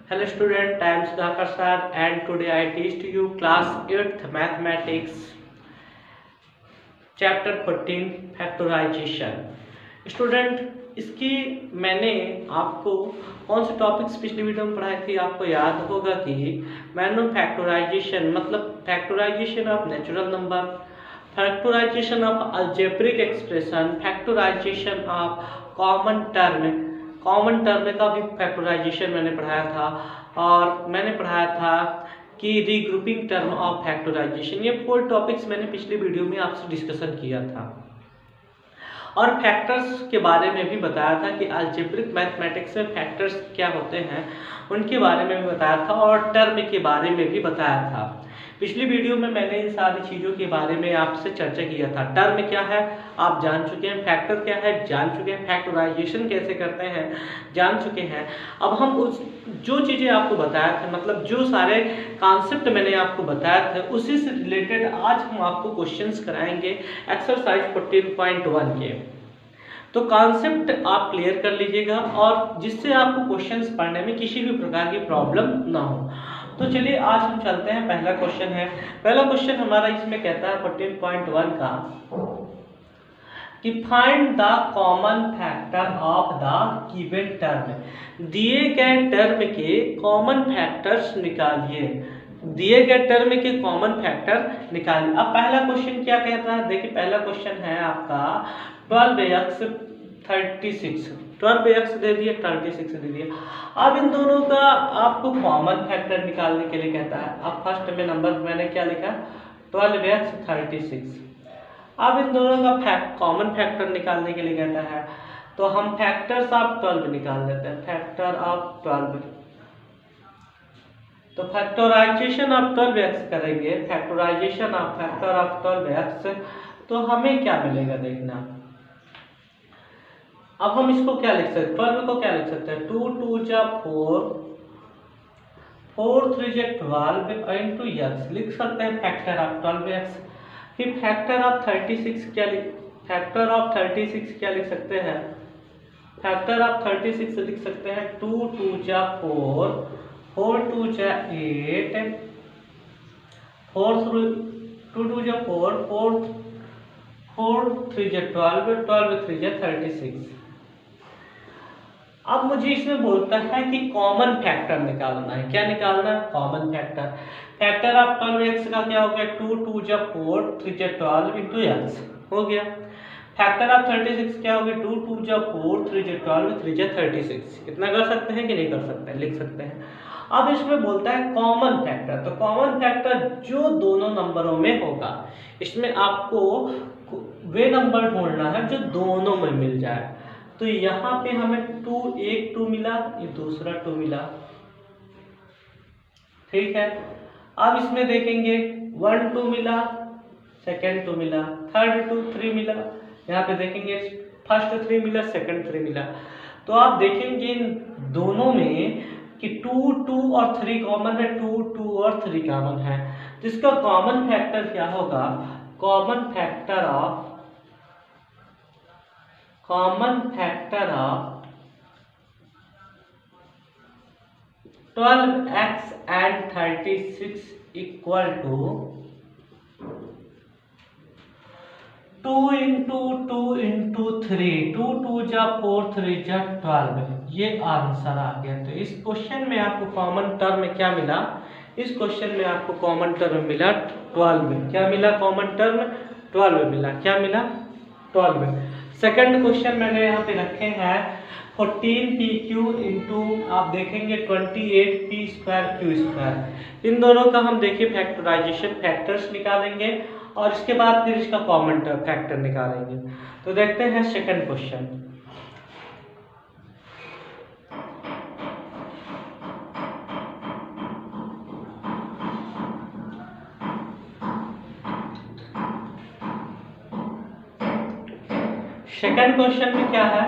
Hello student, I am Sudhakar sir and today I teach to you class 8th mathematics chapter 14 factorization। Student इसकी मैंने आपको कौन से topics पिछली video में पढ़ाई थी, आपको याद होगा कि मैंने फैक्टराइजेशन मतलब factorization of natural number, factorization of algebraic expression, factorization of common term का भी फैक्टराइजेशन मैंने पढ़ाया था और मैंने पढ़ाया था कि रीग्रुपिंग टर्म ऑफ फैक्टराइजेशन। ये 4 टॉपिक्स मैंने पिछली वीडियो में आपसे डिस्कशन किया था और फैक्टर्स के बारे में भी बताया था कि अलजेब्रिक मैथमेटिक्स में फैक्टर्स क्या होते हैं उनके बारे में भी बताया था और टर्म के बारे में भी बताया था। पिछली वीडियो में मैंने इन सारी चीज़ों के बारे में आपसे चर्चा किया था। टर्म क्या है आप जान चुके हैं, फैक्टर क्या है जान चुके हैं, फैक्टराइजेशन कैसे करते हैं जान चुके हैं। अब हम उस जो चीज़ें आपको बताया था मतलब जो सारे कॉन्सेप्ट मैंने आपको बताया था उसी से रिलेटेड आज हम आपको क्वेश्चंस कराएंगे एक्सरसाइज 14.1 के। तो कॉन्सेप्ट आप क्लियर कर लीजिएगा और जिससे आपको क्वेश्चंस पढ़ने में किसी भी प्रकार की प्रॉब्लम ना हो। तो चलिए आज हम चलते हैं। पहला क्वेश्चन है, पहला क्वेश्चन हमारा इसमें कहता है 14.1 का कि find the common factor of the given term. दिए गए टर्म के कॉमन फैक्टर्स निकालिए, दिए गए टर्म के कॉमन फैक्टर निकालिए। अब पहला क्वेश्चन क्या कहता है, देखिए पहला क्वेश्चन है आपका 12x 36, 12x दे दिए 36 दे दिए। अब इन दोनों का आपको कॉमन फैक्टर निकालने के लिए कहता है। अब फर्स्ट में नंबर मैंने क्या लिखा 12x 36। अब इन दोनों का कॉमन फैक्टर निकालने के लिए कहता है तो हम फैक्टर्स ऑफ 12 निकाल लेते हैं। फैक्टर ऑफ 12 तो फैक्टराइजेशन ऑफ 12x करेंगे, factorization of factor of 12x तो हमें क्या मिलेगा देखना। अब हम इसको क्या लिख सकते हैं, 12 को क्या लिख सकते हैं 2 2 जा 4, 4 3 जा 12 इंटू x लिख सकते हैं फैक्टर ऑफ 12x। फिर फैक्टर ऑफ 36 क्या फैक्टर ऑफ 36 क्या लिख सकते हैं, फैक्टर ऑफ 36 लिख सकते हैं 2 2 जा 4, 4 2 जा 8, 4 2 2 जा 4, 4 3 जा 12, 12 3 जा 36। अब मुझे इसमें बोलता है कि कॉमन फैक्टर निकालना है। क्या निकालना है, common factor. Factor of 12x का क्या हो गया 2 2 जा 4, 3 जा 12 इंटू x हो गया। फैक्टर ऑफ 36 क्या हो गया 2 2 जा 4, 3 जा 12, 3 जा 36। इतना कर सकते हैं कि नहीं कर सकते हैं, लिख सकते हैं। अब इसमें बोलता है कॉमन फैक्टर, तो कॉमन फैक्टर जो दोनों नंबरों में होगा। इसमें आपको वे नंबर ढूंढना है जो दोनों में मिल जाए। तो यहाँ पे हमें एक 2 मिला, ये दूसरा 2 मिला, ठीक है। अब इसमें देखेंगे 1 2 मिला, सेकंड 2 मिला, थर्ड 2 3 मिला, यहाँ पे देखेंगे फर्स्ट 3 मिला, सेकंड 3 मिला। तो आप देखेंगे इन दोनों में कि 2 2 और 3 कॉमन है, 2 2 और 3 कॉमन है। जिसका कॉमन फैक्टर क्या होगा, common factor of 12x and 36 equal to 2 into 2 into 3, 2 2 जा 4, 3 जा 12। ये आंसर आ गया। तो इस क्वेश्चन में आपको कॉमन टर्म क्या मिला, इस क्वेश्चन में आपको कॉमन टर्म मिला 12। क्या मिला, कॉमन टर्म 12 मिला। क्या मिला 12। सेकंड क्वेश्चन मैंने यहाँ पे रखे हैं 14pq इंटू आप देखेंगे 28p स्क्वायर क्यू स्क्वायर। इन दोनों का हम देखिए फैक्टराइजेशन फैक्टर्स निकालेंगे और इसके बाद फिर इसका कॉमन फैक्टर निकालेंगे। तो देखते हैं सेकंड क्वेश्चन। सेकंड क्वेश्चन में क्या है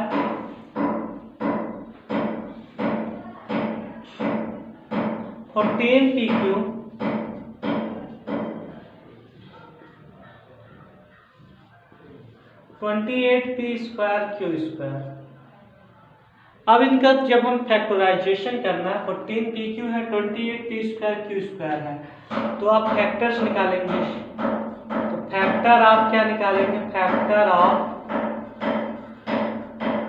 14pq 28p square Q square अब इनका जब हम फैक्टराइजेशन करना है, 14 पी क्यू है, 28 पी स्क्वायर क्यू स्क्वायर है, तो आप फैक्टर्स निकालेंगे। तो फैक्टर आप क्या निकालेंगे, फैक्टर ऑफ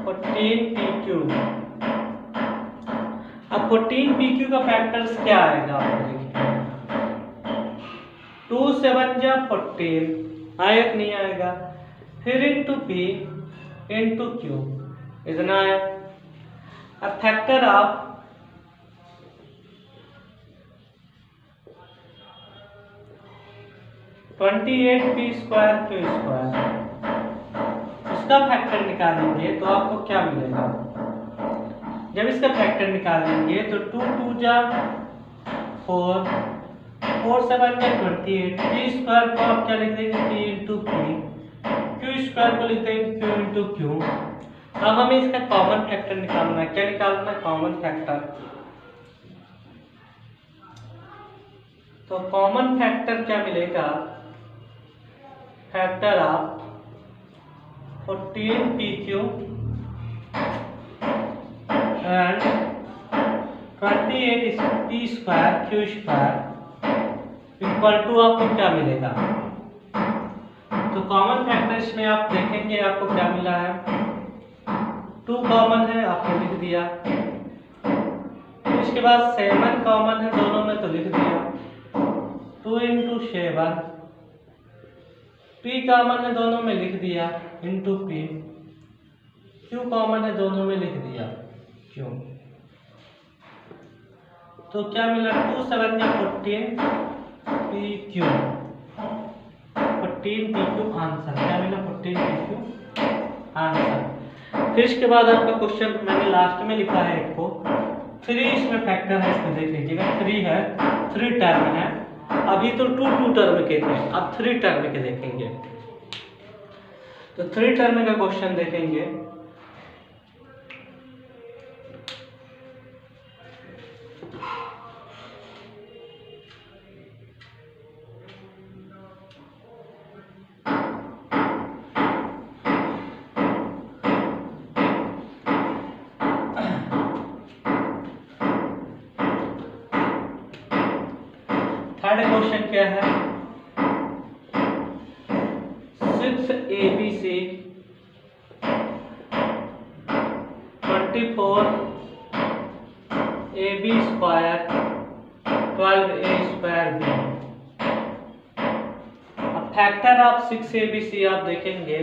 14 पी क्यू। अब 14 पी क्यू का फैक्टर्स क्या आएगा आपको देखिए, 2 7 जा 14 आएगा नहीं आएगा, फिर इंटू पी इंटू क्यू इतना है। अब factor of 28 P square Q square, इसका फैक्टर निकालेंगे तो आपको क्या मिलेगा, जब इसका फैक्टर निकालेंगे तो 2 2 जा 4, 4 7 जा 28, पी स्क्वायर को आप क्या लिख देंगे, P into P, Q square को लिख देंगे क्यू इंटू क्यू। अब हमें इसका कॉमन फैक्टर निकालना है, क्या निकालना है, कॉमन फैक्टर। तो कॉमन फैक्टर क्या मिलेगा, factor of 14 P Q and 28 P square Q square equal to आपको क्या मिलेगा। तो कॉमन फैक्टर्स में आप देखेंगे आपको क्या मिला है, 2 कॉमन है आपने लिख दिया, इसके बाद 7 कॉमन है दोनों में तो लिख दिया, 2 इंटू 7, पी कॉमन है दोनों में लिख दिया इंटू पी, क्यू कॉमन है दोनों में लिख दिया क्यू। तो क्या मिला, 2 7 या 14 P Q, 14 P Q answer क्या मिला, 14 पी क्यू आंसर। फिर इसके बाद आपका क्वेश्चन मैंने लास्ट में लिखा है एक को, 3 इसमें फैक्टर है, इसमें देख लीजिएगा 3 है, 3 टर्म है, अभी तो 2 टर्म के थे, अब 3 टर्म के देखेंगे। तो 3 टर्म का क्वेश्चन देखेंगे। थर्ड क्वेश्चन क्या है, 6 ABC 24 AB square 12A square B। अब फैक्टर ऑफ 6 ABC आप देखेंगे,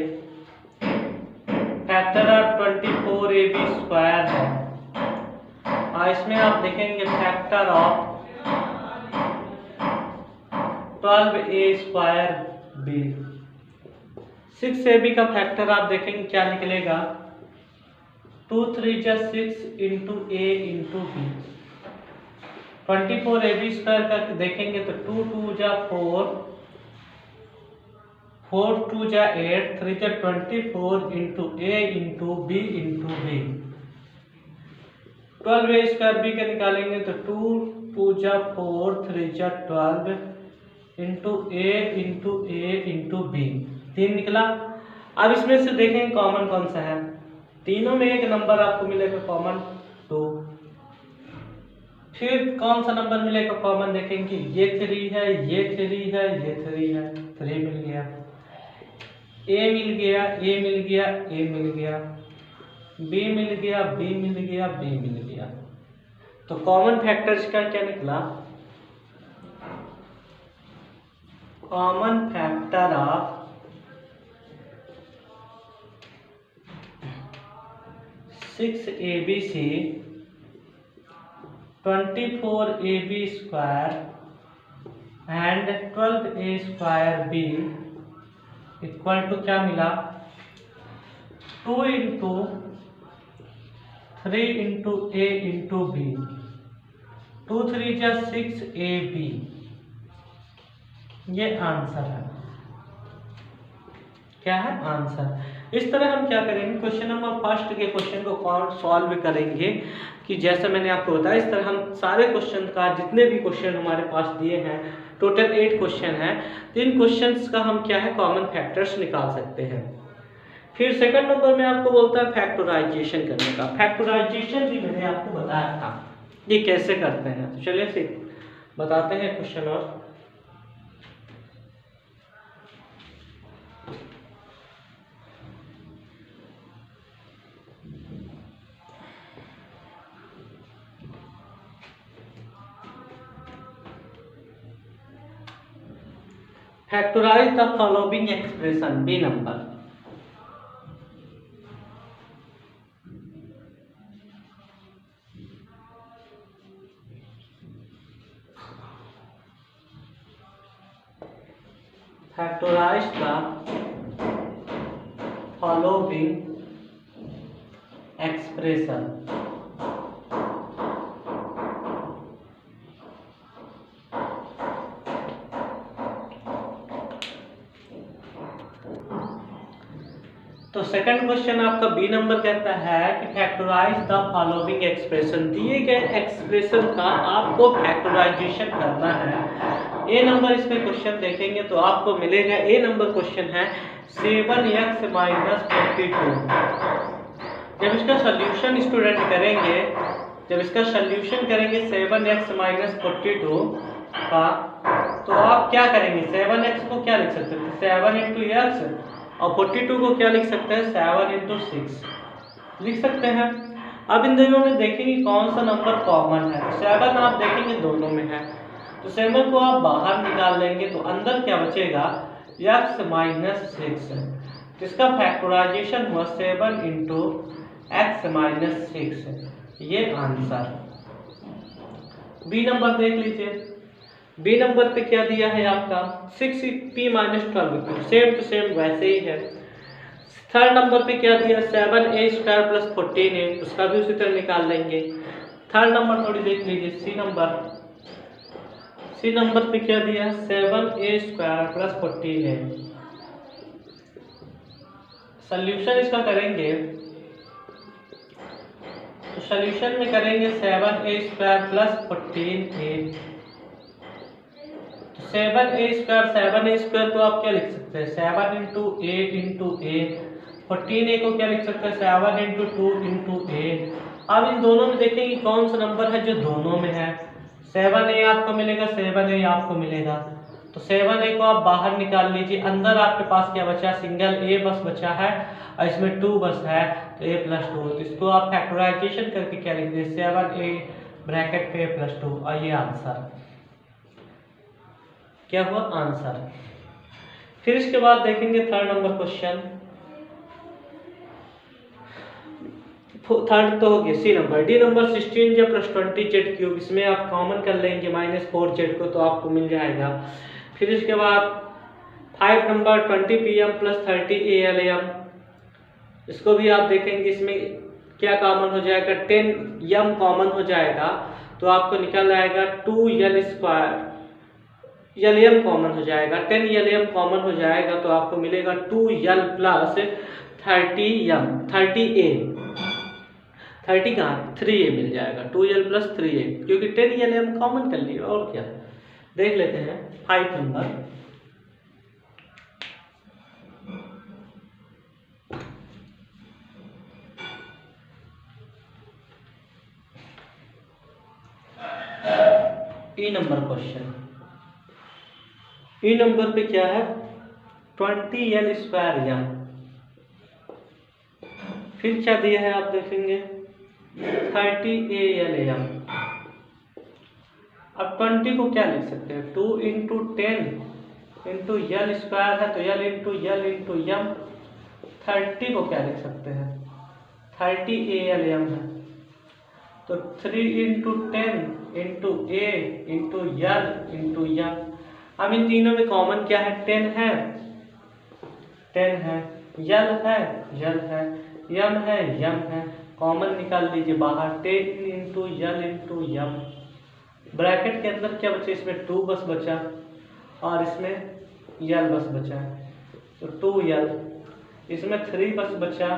फैक्टर ऑफ 24 AB स्क्वायर है, और इसमें आप देखेंगे factor of 12A square B। 6AB का फैक्टर आप देखेंगे क्या निकलेगा, 2 3 जा 6 into A into B। 24AB square का देखेंगे तो 2 2 जा 4, 4 2 जा 8, 3 जा 24 into A into B into B। 12A square B का निकालेंगे तो 2 2 जा 4, 3 जा 12 इंटू A इंटू B, 3 निकला। अब इसमें से देखेंगे कॉमन कौन सा है, तीनों में एक नंबर आपको मिलेगा कॉमन 2, फिर कौन सा नंबर मिलेगा कॉमन देखेंगे, ये 3 है, ये 3 है, ये 3 है, 3 मिल गया, A मिल गया, A मिल गया, A मिल गया, B मिल गया, B मिल गया, B मिल गया। तो कॉमन फैक्टर्स का क्या निकला, common factor of 6 ABC 24 AB square and 12A square B equal to क्या मिला, 2 into 3 into A into B, 2 3 जा 6AB, ये आंसर है, क्या है आंसर। इस तरह हम क्या करेंगे, क्वेश्चन नंबर फर्स्ट के क्वेश्चन को सॉल्व करेंगे कि जैसा मैंने आपको बताया, इस तरह हम सारे क्वेश्चन का जितने भी क्वेश्चन हमारे पास दिए हैं, टोटल 8 क्वेश्चन हैं, तो इन क्वेश्चंस का हम क्या है कॉमन फैक्टर्स निकाल सकते हैं। फिर सेकंड नंबर में आपको बोलता है फैक्टराइजेशन करने का। फैक्टराइजेशन भी मैंने आपको बताया था ये कैसे करते हैं, तो चलिए फिर बताते हैं क्वेश्चन। और factorize the following expression, B number. Factorize the following expression. तो सेकंड क्वेश्चन आपका बी नंबर कहता है कि फैक्टराइज द फॉलोइंग एक्सप्रेशन। दिए गए एक्सप्रेशन का आपको फैक्टराइजेशन करना है। ए नंबर इसमें क्वेश्चन देखेंगे तो आपको मिलेगा, ए नंबर क्वेश्चन है 7x माइनस 42। जब इसका सोल्यूशन स्टूडेंट करेंगे, जब इसका सोल्यूशन करेंगे 7x माइनस 42 का, तो आप क्या करेंगे, 7x को क्या लिख सकते हैं, 7 इंटू एक्स, और 42 को क्या लिख सकते हैं, 7 इंटू 6 लिख सकते हैं। अब इन दोनों में देखेंगे कौन सा नंबर कॉमन है। 7 आप देखेंगे दोनों में है, तो 7 को आप बाहर निकाल लेंगे तो अंदर क्या बचेगा, x माइनस 6। इसका फैक्टराइजेशन हुआ 7 इंटू एक्स माइनस 6, ये आंसर। बी नंबर देख लीजिए, बी नंबर पे क्या दिया है आपका 6p minus 12, same to same वैसे ही है। थर्ड नंबर पे क्या दिया 7a स्क्वायर प्लस 14a, उसका भी उसी तरह निकाल लेंगे। थर्ड नंबर थोड़ी देख लीजिए, सी नंबर, सी नंबर पे क्या दिया 7a square plus 14a। Solution इसका करेंगे तो सोल्यूशन में करेंगे 7a square plus 14a। 7a square को आप क्या लिख सकते हैं, 7 इंटू ए इंटू ए। 14a को क्या लिख सकते हैं, 7 इंटू 2 इंटू ए। अब इन दोनों में देखेंगे कौन सा नंबर है जो दोनों में है। 7a आपको मिलेगा, 7a आपको मिलेगा, तो 7a को आप बाहर निकाल लीजिए। अंदर आपके पास क्या बचा, सिंगल a बस बचा है और इसमें 2 बस है, तो a प्लस 2। तो इसको आप फैक्टराइजेशन करके क्या लिख दीजिए, 7a ब्रैकेट पे a प्लस 2, और ये आंसर क्या हुआ, आंसर। फिर इसके बाद देखेंगे थर्ड नंबर क्वेश्चन। थर्ड तो हो गया C number. D number 16 plus 20 Z cube, इसमें आप कॉमन कर लेंगे -4 जेड को, तो आपको मिल जाएगा। फिर इसके बाद 5 नंबर 20 pm प्लस 30 ALM, इसको भी आप देखेंगे, इसमें क्या कॉमन हो जाएगा, 10 m कॉमन हो जाएगा, तो आपको निकल आएगा 2l स्क्वायर, LM कॉमन हो जाएगा, 10 LM कॉमन हो जाएगा, तो आपको मिलेगा 2l प्लस 30m, 30a, 30 कहाँ 3a मिल जाएगा, 2l प्लस 3a, क्योंकि 10 LM कॉमन कर लिया। और क्या देख लेते हैं 5 नंबर। ई नंबर क्वेश्चन, ई नंबर पे क्या है 20l स्क्वायर m। फिर क्या दिया है आप देखेंगे 30 ALM। अब 20 को क्या लिख सकते हैं, 2 इंटू 10 इंटू यल स्क्वायर है, तो यल इंटू यम। 30 को क्या लिख सकते हैं, 30 ALM है, तो 3 इंटू 10 इंटू ए इंटू यल इंटू यम। अब इन तीनों में कॉमन क्या है, 10 है, 10 है, यल है, यल है, यम है, यम है, कॉमन निकाल लीजिए बाहर, 10 इंटू यल इंटू यम। ब्रैकेट के अंदर क्या बचा, इसमें 2 बस बचा और इसमें यल बस बचा, तो 2l, इसमें 3 बस बचा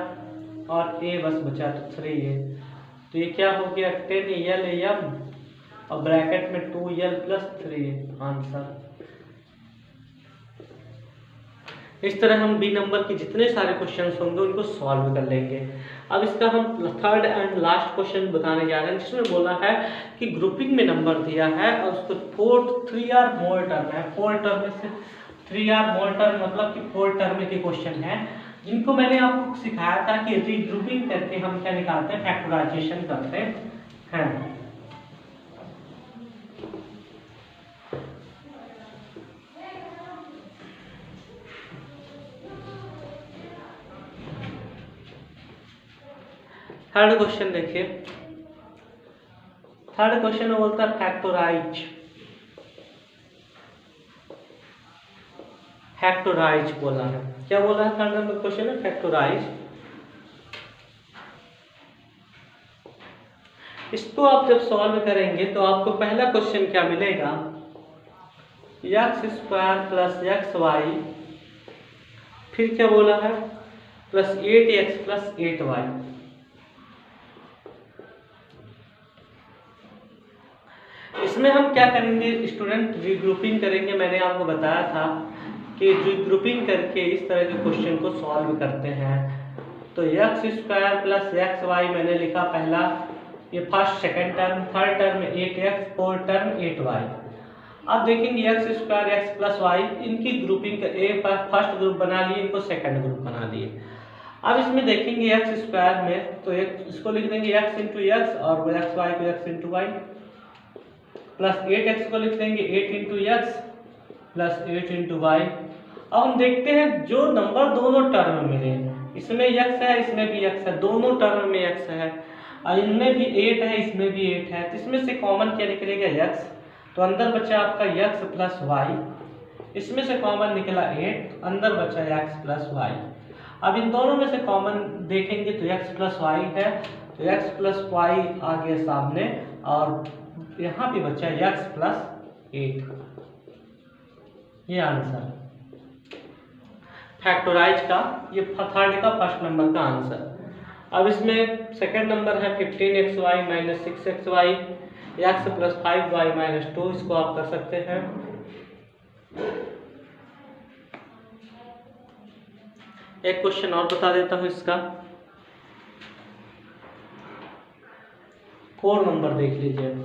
और a बस बचा, तो 3a। तो ये क्या हो गया 10l और ब्रैकेट में 2l प्लस 3a, आंसर। इस तरह हम बी नंबर के जितने सारे क्वेश्चंस होंगे उनको सॉल्व कर लेंगे। अब इसका हम थर्ड एंड लास्ट क्वेश्चन बताने जा रहे हैं, जिसमें बोला है कि ग्रुपिंग में नंबर दिया है और उसको 3 or more टर्म है। 4 टर्म में से 3 or more टर्म मतलब कि 4 टर्म के क्वेश्चन हैं, जिनको मैंने आपको सिखाया था कि रीग्रुपिंग करके हम क्या निकालते हैं, फैक्टराइजेशन करते हैं। थर्ड क्वेश्चन देखिए, थर्ड क्वेश्चन में बोलता है फैक्टराइज। फैक्टराइज बोला है, क्या बोला है थर्ड नंबर क्वेश्चन में, फैक्टराइज। इसको आप जब सॉल्व करेंगे तो आपको पहला क्वेश्चन क्या मिलेगा, x² प्लस xy, फिर क्या बोला है प्लस 8x प्लस 8y। इसमें हम क्या करेंगे स्टूडेंट, रीग्रुपिंग करेंगे। मैंने आपको बताया था कि रीग्रुपिंग करके इस तरह के क्वेश्चन को सॉल्व करते हैं। तो x² प्लस xy मैंने लिखा पहला, ये first second term, third term में 8x, फोर्थ टर्म 8y। अब देखेंगे x² x प्लस y, इनकी ग्रुपिंग फर्स्ट ग्रुप बना लिए, इनको सेकंड ग्रुप बना लिए। अब इसमें देखेंगे x² में तो इसको लिख देंगे x इंटू x और xy को x into y, plus 8x को लिख देंगे 8 into x plus 8 into y। अब हम देखते हैं जो नंबर दोनों टर्म में मिले, इसमें x है इसमें भी x है, दोनों टर्म में x है, और इनमें भी 8 है इसमें भी 8 है, तो इसमें से कॉमन क्या निकलेगा x, तो अंदर बचा आपका x प्लस y, इसमें से कॉमन निकला 8, अंदर बचा x प्लस y। अब इन दोनों में से कॉमन देखेंगे तो x प्लस y है, तो x प्लस y आ गया सामने, और यहाँ पे बचा x प्लस 8। ये आंसर फैक्टराइज का, ये थर्ड का फर्स्ट नंबर का आंसर। अब इसमें सेकंड नंबर है 15xy minus 6xy, x plus 5y minus 2, इसको आप कर सकते हैं। एक क्वेश्चन और बता देता हूं इसका, 4 नंबर देख लीजिए।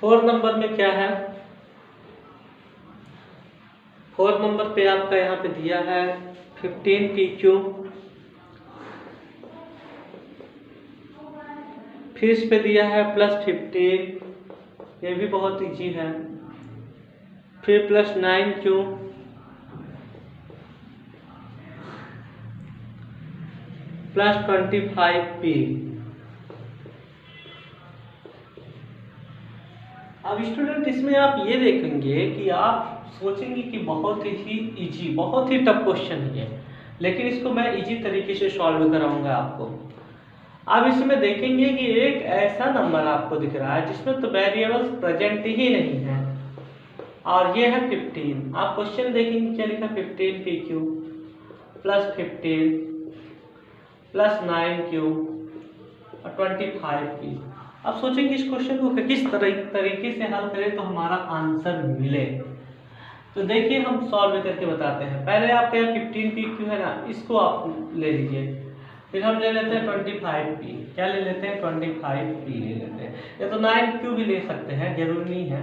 फोर्थ नंबर में क्या है, फोर्थ नंबर पे आपका यहाँ पे दिया है 15pq, फिर इस पे दिया है प्लस 15, ये भी बहुत इजी है, फिर प्लस 9q, प्लस 25p। अब स्टूडेंट इसमें आप ये देखेंगे कि आप सोचेंगे कि बहुत ही इजी, बहुत ही टफ क्वेश्चन है, लेकिन इसको मैं इजी तरीके से सॉल्व कराऊंगा आपको। अब इसमें देखेंगे कि एक ऐसा नंबर आपको दिख रहा है जिसमें तो वेरिएबल्स प्रेजेंट ही नहीं है, और ये है 15। आप क्वेश्चन देखेंगे क्या लिखा, 15pq प्लस 15 प्लस 9q और 25p। अब सोचेंगे इस क्वेश्चन को किस तरीके से हल करें तो हमारा आंसर मिले। तो देखिए हम सॉल्व करके बताते हैं। पहले आपके यहाँ 15pq है ना, इसको आप ले लीजिए, फिर हम ले लेते हैं 25p। क्या ले लेते हैं, 25p ले लेते हैं, या तो 9q भी ले सकते हैं, जरूरी नहीं है।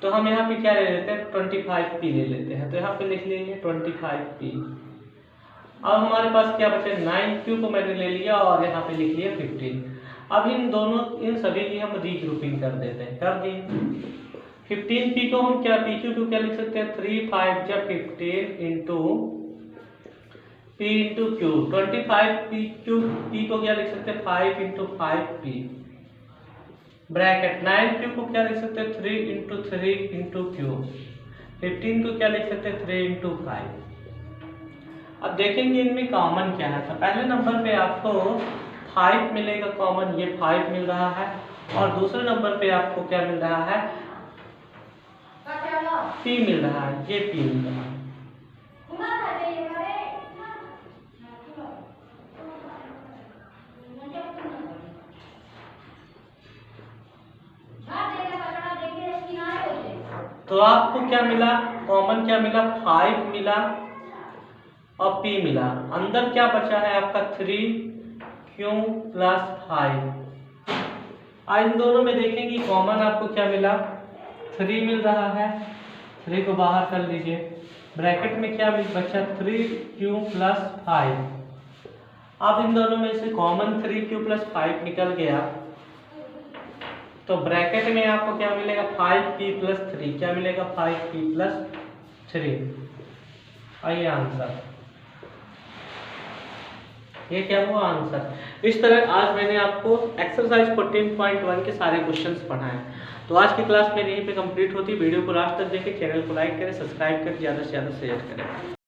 तो हम यहाँ पे क्या ले लेते हैं, 25p ले लेते हैं, तो यहाँ पे लिख लेंगे 25p। अब हमारे पास क्या बचे, 9q को मैंने ले लिया और यहाँ पे लिख लिया 15। अब इन सभी की हम रीग्रुपिंग कर देते हैं, कर दिए। 15p को हम क्या, pq को क्या लिख सकते हैं, 3 5 या 15 into p into q। 25p को क्या लिख सकते हैं, 5 इंटू 5p ब्रैकेट। 9q को क्या लिख सकते हैं, 3 इंटू 3 इंटू q। 15 को क्या लिख सकते हैं, 3 इंटू 5। अब देखेंगे इनमें कॉमन क्या है। तो पहले नंबर पे आपको 5 मिलेगा कॉमन, ये 5 मिल रहा है। और दूसरे नंबर पे आपको क्या मिल रहा है, P मिल रहा है, ये P मिल रहा है। तो आपको क्या मिला, कॉमन क्या मिला, 5 मिला और P मिला। अंदर क्या बचा है आपका 3Q प्लस 5। आज इन दोनों में देखेंगे कॉमन आपको क्या मिला, 3 मिल रहा है, 3 को बाहर कर लीजिए, ब्रैकेट में क्या बचा 3Q प्लस 5। अब इन दोनों में से कॉमन 3Q प्लस 5 निकल गया, तो ब्रैकेट में आपको क्या मिलेगा 5P प्लस 3, क्या मिलेगा 5P प्लस 3। आइए आंसर, ये क्या हुआ आंसर। इस तरह आज मैंने आपको एक्सरसाइज 14.1 के सारे क्वेश्चंस पढ़ाए। तो आज की क्लास मेरी यहीं पे कंप्लीट होती है। वीडियो को लास्ट तक देखें, चैनल को लाइक करें, सब्सक्राइब करें, ज़्यादा से ज़्यादा शेयर करें।